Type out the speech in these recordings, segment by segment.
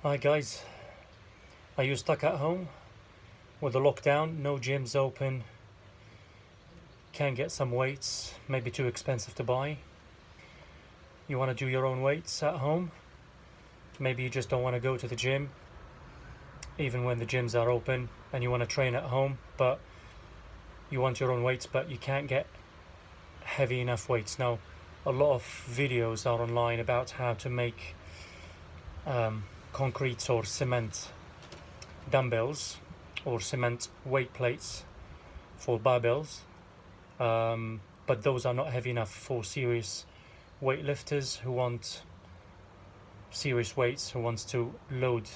Hi guys, are you stuck at home with the lockdown? No gyms open, can't get some weights, maybe too expensive to buy. You want to do your own weights at home? Maybe you just don't want to go to the gym, even when the gyms are open, and you want to train at home, but you want your own weights, but you can't get heavy enough weights. Now, a lot of videos are online about how to make concrete or cement dumbbells or cement weight plates for barbells, but those are not heavy enough for serious weightlifters who want serious weights, who wants to load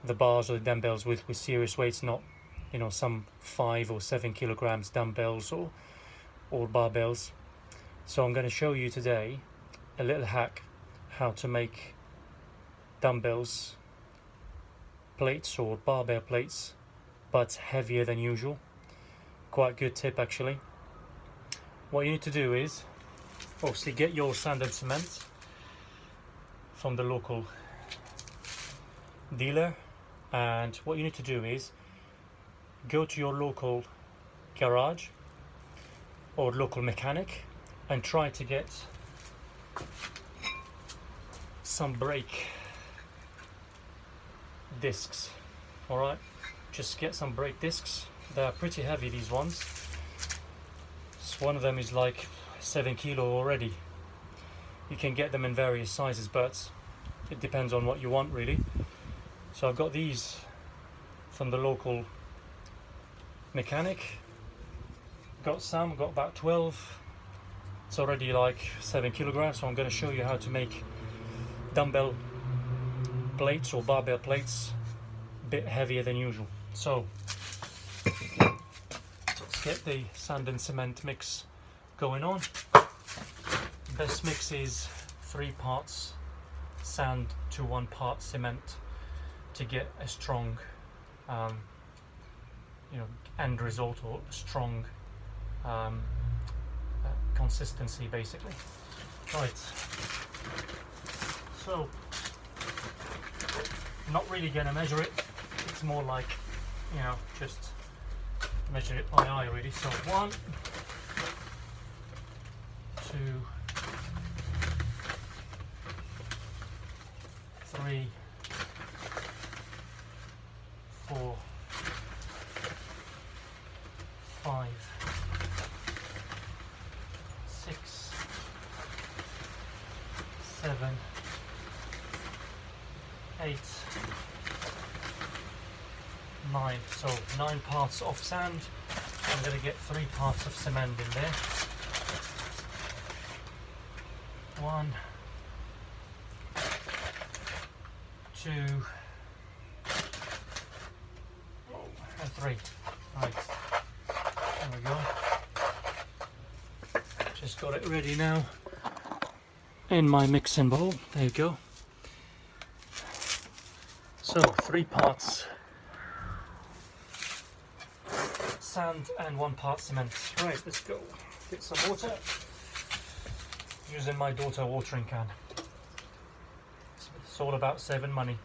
the bars or the dumbbells with serious weights, not some 5 or 7 kilograms dumbbells or barbells. So I'm going to show you today a little hack how to make dumbbells plates or barbell plates, but heavier than usual. Quite good tip actually. What you need to do is obviously get your sand and cement from the local dealer, and what you need to do is go to your local garage or local mechanic and try to get some brake discs. All right, just get some brake discs. They are pretty heavy, these ones. So one of them is like 7 kilo already. You can get them in various sizes, but it depends on what you want really. So I've got these from the local mechanic. Got about 12. It's already like 7 kilograms, so I'm going to show you how to make dumbbell plates or barbell plates a bit heavier than usual. So let's get the sand and cement mix going on. Best mix is 3 parts sand to 1 part cement to get a strong end result, or strong consistency basically. Right, so I'm not really gonna measure it, it's more like just measure it by eye really. So 1, 2, 3, 4, 5, 6, 7, 8, 9. So 9 parts of sand. I'm going to get 3 parts of cement in there. 1, 2, and 3. Right, there we go. Just got it ready now in my mixing bowl. There you go. So 3 parts sand and 1 part cement. Right, let's go. Get some water. Using my daughter watering can. It's all about saving money.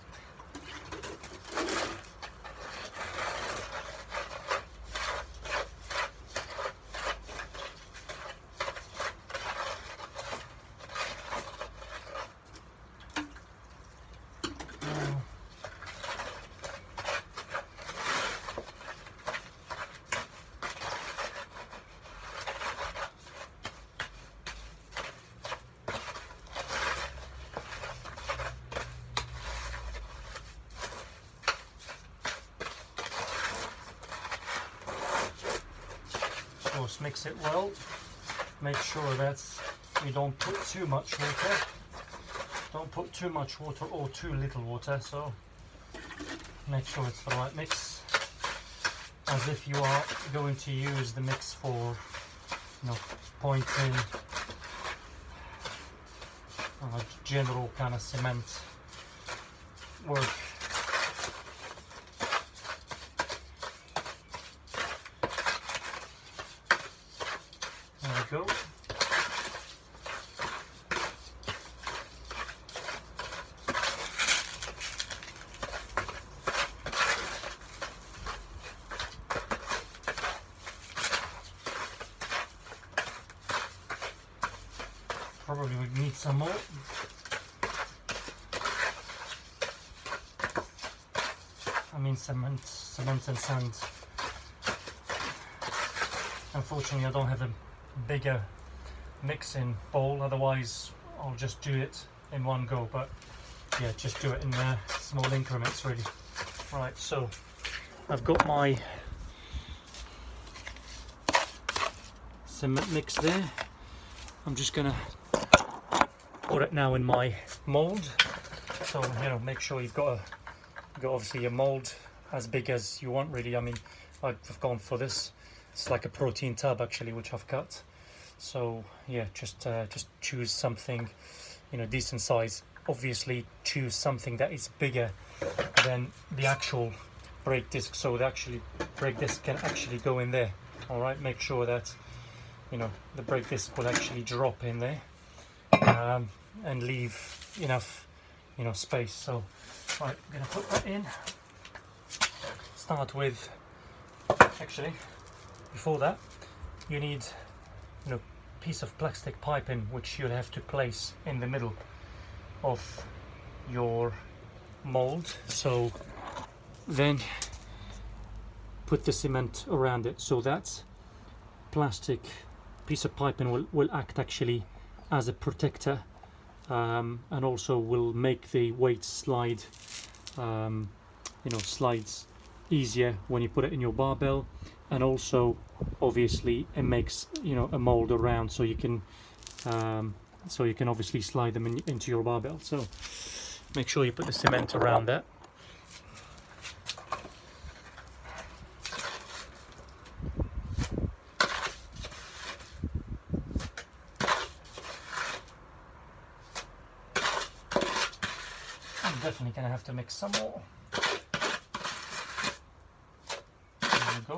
Of course, mix it well. Make sure that you don't put too much water. Don't put too much water or too little water. So make sure it's the right mix, as if you are going to use the mix for pointing general kind of cement work. There we go. probably would need some more. I mean cement and sand. Unfortunately I don't have a bigger mixing bowl, otherwise I'll just do it in one go, but yeah, just do it in small increments really. Right, so I've got my cement mix there. I'm just gonna put it now in my mold. So make sure you've got obviously your mold as big as you want really. I mean, I've gone for this. It's like a protein tub actually, which I've cut. So yeah, just choose something decent size. Obviously choose something that is bigger than the actual brake disc, so the actually brake disc can actually go in there. All right, make sure that the brake disc will actually drop in there and leave enough space. So right, I'm gonna put that in. Start with, actually before that you need piece of plastic piping which you'll have to place in the middle of your mold. So then put the cement around it, so that plastic piece of piping will act actually as a protector, and also will make the weight slide slides easier when you put it in your barbell. And also obviously it makes a mold around, so you can obviously slide them into your barbell. So make sure you put the cement around that. I'm definitely gonna have to mix some more. There we go.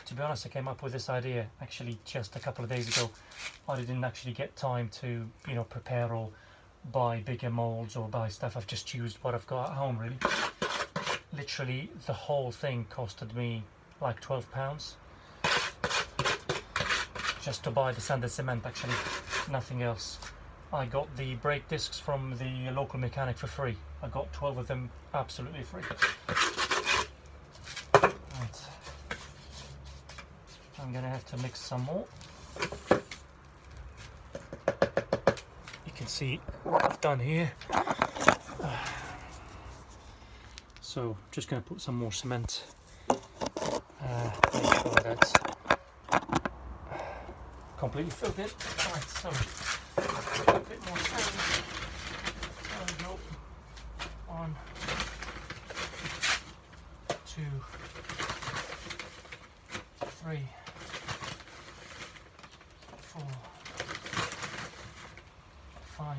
To be honest, I came up with this idea actually just a couple of days ago. I didn't actually get time to prepare or buy bigger molds or buy stuff. I've just used what I've got at home really. Literally the whole thing costed me like £12 just to buy the sand and cement, actually nothing else. I got the brake discs from the local mechanic for free. I got 12 of them absolutely free. Right. I'm gonna have to mix some more. You can see what I've done here. So just gonna put some more cement. Make sure that's completely filled in. Right, so a bit more sand. There we go. 1, 2, 3, 4, 5,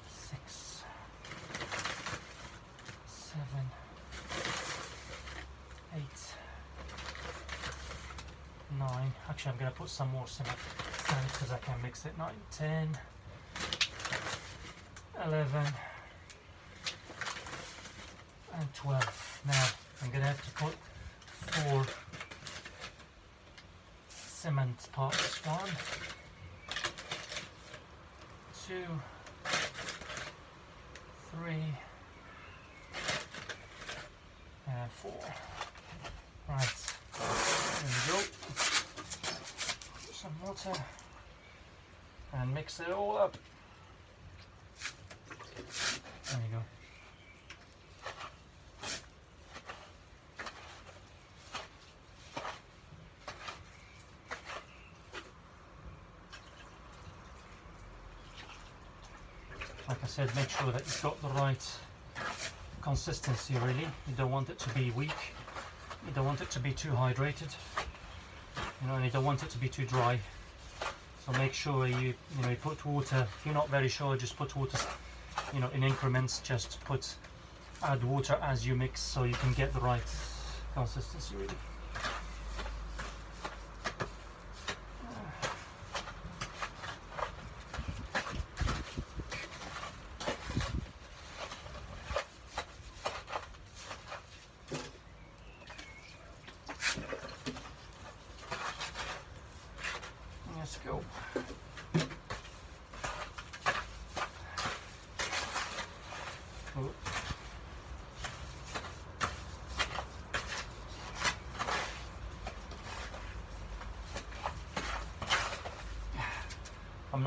6, 7, 8, 9. Actually, I'm going to put some more cement because I can mix it. 9, 10, 11, and 12. Now I'm going to have to put 4 cement parts. 1, 2, 3, and 4. Right, there we go. Put some water and mix it all up. There you go. Like I said, make sure that you've got the right consistency really. You don't want it to be weak, you don't want it to be too hydrated, and you don't want it to be too dry. So make sure you put water. If you're not very sure, just put water in increments. Just add water as you mix, so you can get the right consistency really.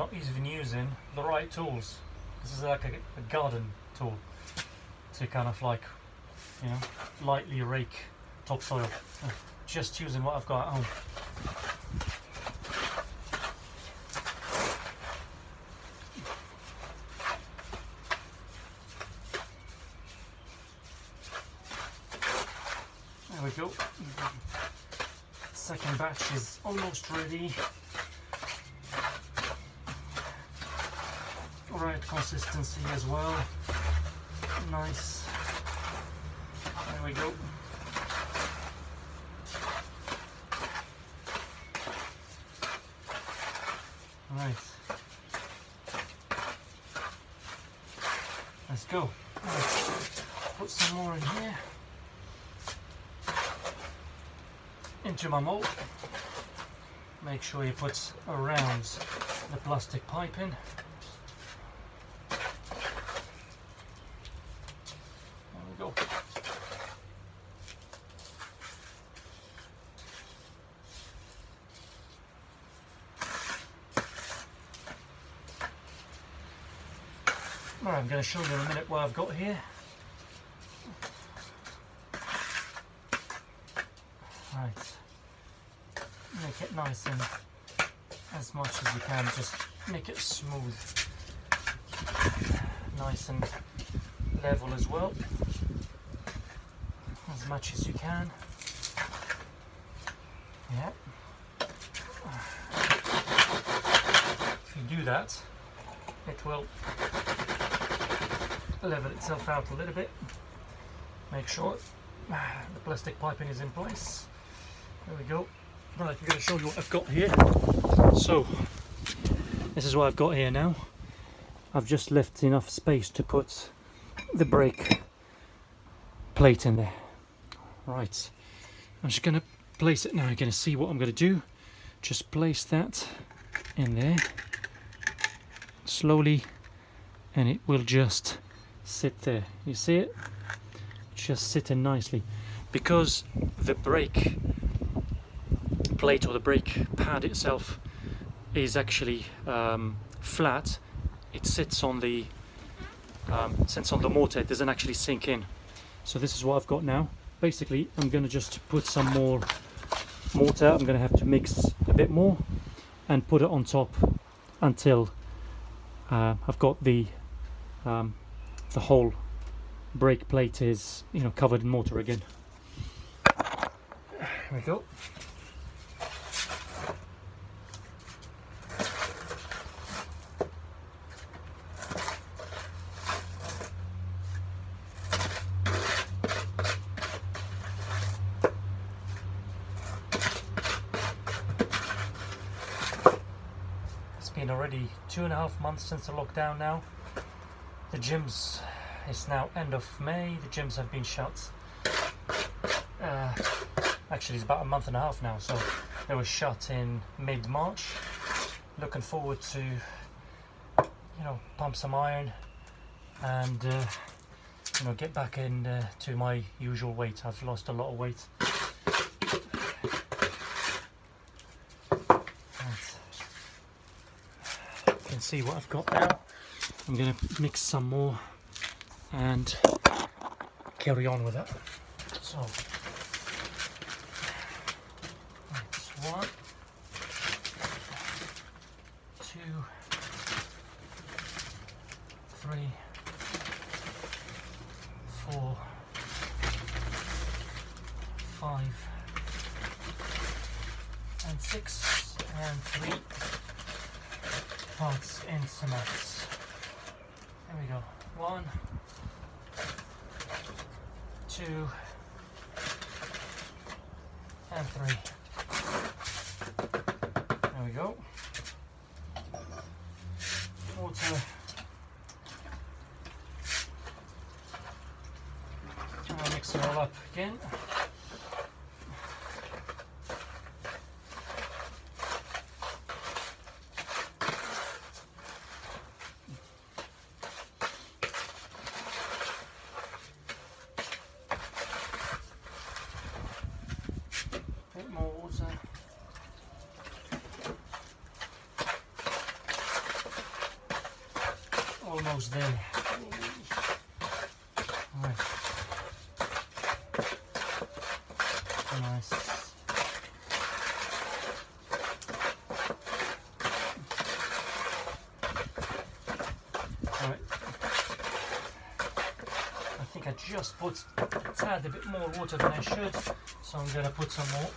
not even using the right tools. This is like a garden tool to kind of like, you know, lightly rake topsoil. Just using what I've got at home. There we go. Second batch is almost ready. Right consistency as well. Nice. There we go. Right. Let's go. Right. Put some more in here. Into my mold. Make sure you put around the plastic piping. There we go. Right, I'm going to show you in a minute what I've got here. Right, make it nice and as much as you can, just make it smooth, nice and level as well, as much as you can. Yeah. If you do that, it will level itself out a little bit. Make sure the plastic piping is in place. There we go. Right, I'm going to show you what I've got here. So, this is what I've got here now. I've just left enough space to put the brake plate in there. Right, I'm just going to place it now. You're going to see what I'm going to do. Just place that in there slowly, and it will just sit there. You see it? Just sitting nicely. Because the brake plate or the brake pad itself is actually flat, it sits on the mortar. It doesn't actually sink in. So this is what I've got now. Basically, I'm going to just put some more mortar. I'm going to have to mix a bit more and put it on top until I've got the whole brake plate is, you know, covered in mortar again. Here we go. It's been already 2.5 months since the lockdown now. The gyms, it's now end of May, the gyms have been shut. Actually, it's about 1.5 months now, so they were shut in mid-March. Looking forward to, you know, pump some iron and, you know, get back in to my usual weight. I've lost a lot of weight. Right. You can see what I've got now. I'm going to mix some more and carry on with it. So, that's 1, 2, 3, 4, 5, and 6, and 3 parts in cement. There we go. 1, 2, and 3. There we go. Water. I'll mix it all up again. Bit more water. almost there. Right. Nice. Right. I think I just put a tad a bit more water than I should, so I'm gonna put some more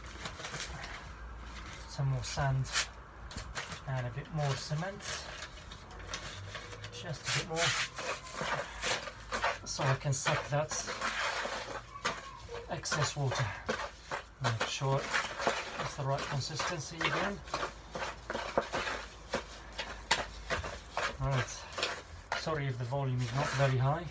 sand and a bit more cement, just a bit more, so I can suck that excess water. Make sure it's the right consistency again. Right, sorry if the volume is not very high.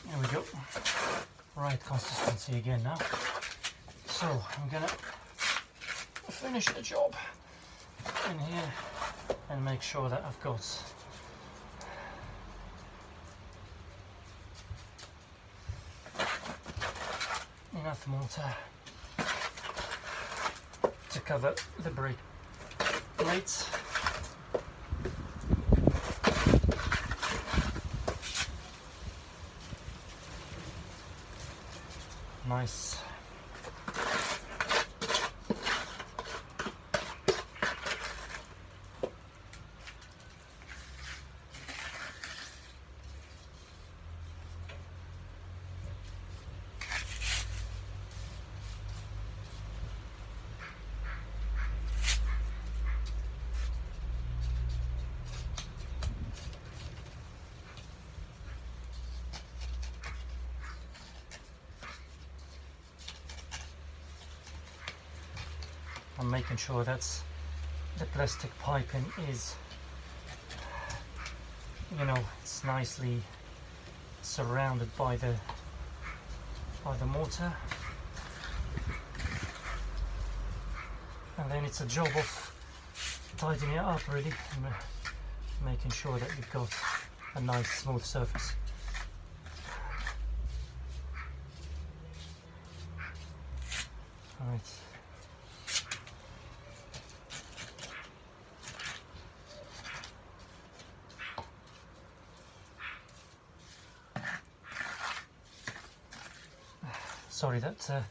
There we go. Right consistency again now. So I'm gonna finish the job in here and make sure that I've got enough mortar to cover the brake plates. Nice. I'm making sure that the plastic piping is, you know, it's nicely surrounded by the mortar, and then it's a job of tidying it up really, and making sure that you've got a nice smooth surface. All right. Sorry that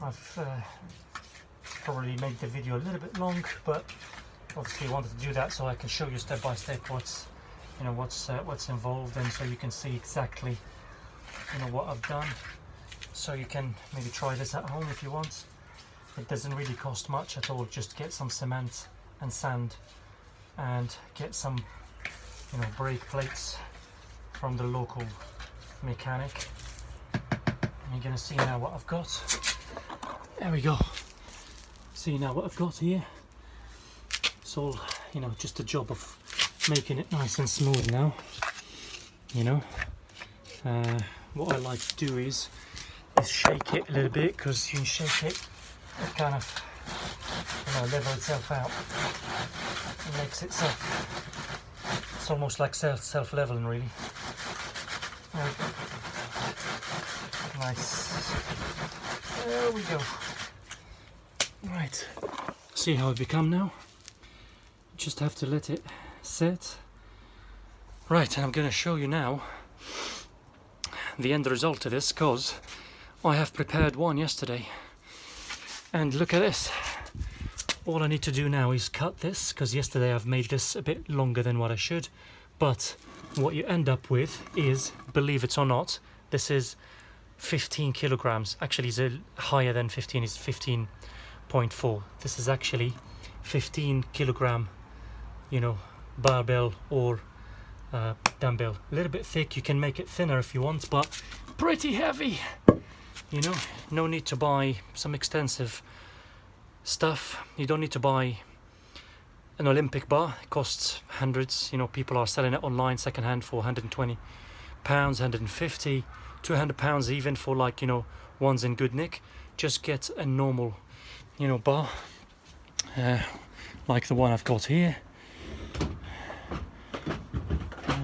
I've probably made the video a little bit long, but obviously I wanted to do that so I can show you step by step what's involved, and so you can see exactly what I've done. So you can maybe try this at home if you want. It doesn't really cost much at all. Just get some cement and sand and get some brake plates from the local mechanic. You're gonna see now what I've got. There we go. See now what I've got here. It's all just a job of making it nice and smooth now. What I like to do is shake it a little bit, because you can shake it, it kind of level itself out. It makes itself, it's almost like self-leveling really. Nice. There we go. Right. See how it become now? Just have to let it set. Right, and I'm going to show you now the end result of this, because I have prepared one yesterday. And look at this. All I need to do now is cut this, because yesterday I've made this a bit longer than what I should. But what you end up with is, believe it or not, this is 15 kilograms. Actually it's higher than 15, it's 15.4. This is actually 15 kilogram barbell or dumbbell. A little bit thick. You can make it thinner if you want, but pretty heavy. No need to buy some extensive stuff. You don't need to buy an Olympic bar. It costs hundreds. People are selling it online secondhand for £120, 150, £200 even for ones in good nick. Just get a normal bar like the one I've got here.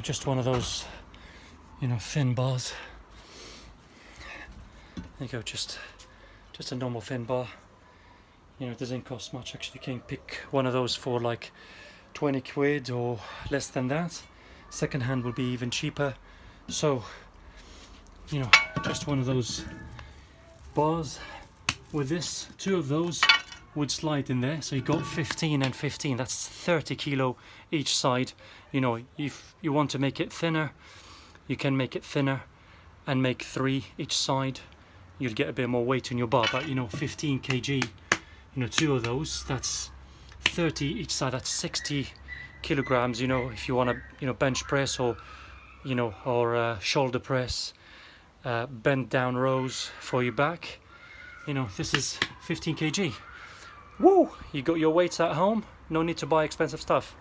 just one of those, thin bars. There you go, just a normal thin bar. It doesn't cost much actually. You can pick one of those for like 20 quid or less than that. Second hand will be even cheaper. So, just one of those bars. With this, 2 of those would slide in there. So you got 15 and 15. That's 30 kilo each side. If you want to make it thinner, you can make it thinner and make 3 each side. You'll get a bit more weight in your bar, but 15 kg, 2 of those, that's 30 each side, that's 60 kilograms. If you want to bench press or shoulder press, bend down rows for your back, this is 15 kg. Woo! You got your weights at home, no need to buy expensive stuff.